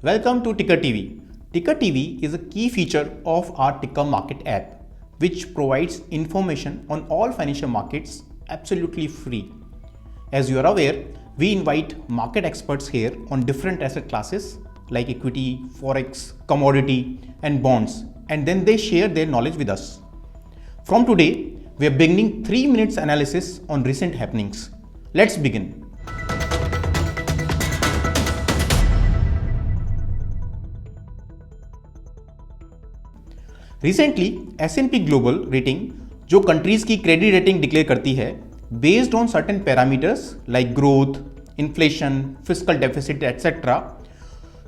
Welcome to Ticker TV. Ticker TV is a key feature of our Ticker Market app, which provides information on all financial markets absolutely free. As you are aware, we invite market experts here on different asset classes like equity, forex, commodity, and bonds, and then they share their knowledge with us. From today, we are beginning 3 minutes analysis on recent happenings. Let's begin. Recently S&P global rating जो countries की credit rating declare करती है based on certain parameters like growth, inflation, fiscal deficit etcetera.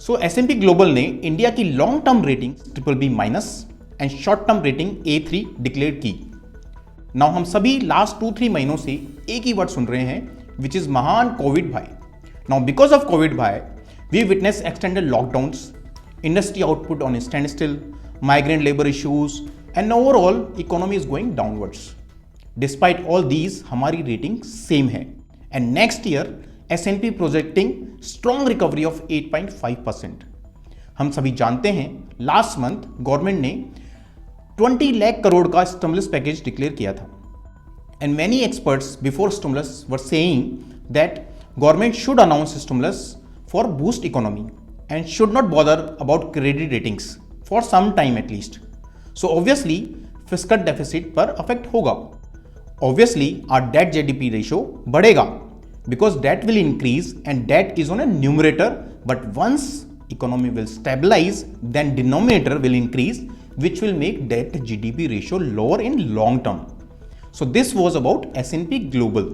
So S&P global ने India की long term rating BBB minus and short term rating A3 declare की. Now हम सभी last 2-3 महीनों से एक ही वर्ड सुन रहे हैं विच इज महान कोविड भाई. नाउ बिकॉज ऑफ कोविड भाई we witness extended lockdowns, industry output on standstill, migrant labor issues, and overall economy is going downwards. Despite all these, हमारी रेटिंग सेम है and next year S&P projecting strong recovery of 8.5%. हम सभी जानते हैं last month government ने 20 लाख करोड़ का stimulus package declare किया था and many experts before stimulus were saying that government should announce stimulus for boost economy and should not bother about credit ratings for some time at least. So obviously fiscal deficit पर affect होगा. Obviously our debt GDP ratio बढ़ेगा because debt will increase and debt is on a numerator, but once economy will stabilize then denominator will increase which will make debt GDP ratio lower in long term. So this was about S&P Global.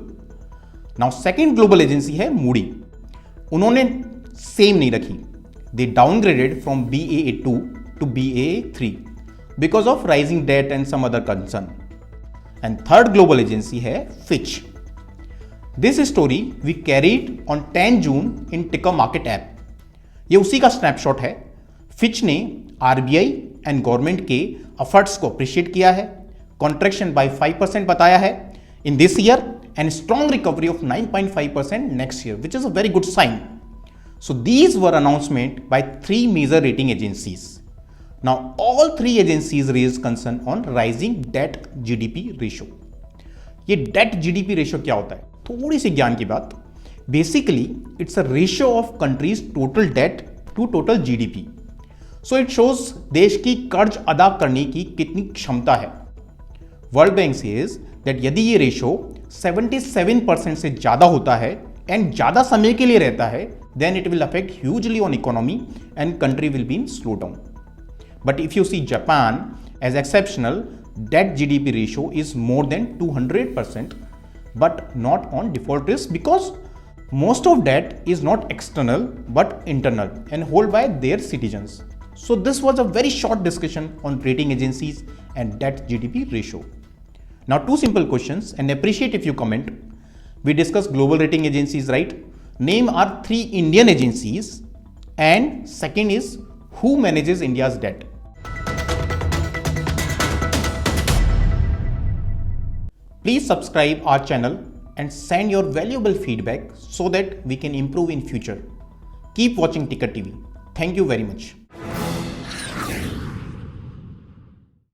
Now second global agency है Moody. उन्होंने same नहीं रखी. They downgraded from Baa2 to Baa3 because of rising debt and some other concern. And third global agency है Fitch. This story we carried on 10 June in Ticker Market app. ये उसी का snapshot है. Fitch ने RBI and government के efforts को appreciate किया है, कॉन्ट्रैक्शन बाय 5% बताया है in this year and strong recovery of 9.5% next year, which is a very good sign. So these were announcement by 3 major rating agencies. Now all 3 agencies raised concern on rising debt GDP ratio. ये debt GDP ratio क्या होता है? थोड़ी सी ज्ञान की बात. Basically it's a ratio of country's total debt to total GDP. So it shows देश की कर्ज अदा करने की कितनी क्षमता है. World Bank says that यदि ये रेशियो 77% से ज़्यादा होता है एंड ज़्यादा समय के लिए रहता है then it will affect hugely on economy and country will be in slowdown. But if you see Japan as exceptional, debt GDP ratio is more than 200%, but not on default risk because most of debt is not external but internal and held by their citizens. So this was a very short discussion on rating agencies and debt GDP ratio. Now 2 simple questions and appreciate if you comment. We discussed global rating agencies, right? Name our 3 Indian agencies and second is who manages India's debt. Please subscribe our channel and send your valuable feedback so that we can improve in future. Keep watching Ticker TV. Thank you very much.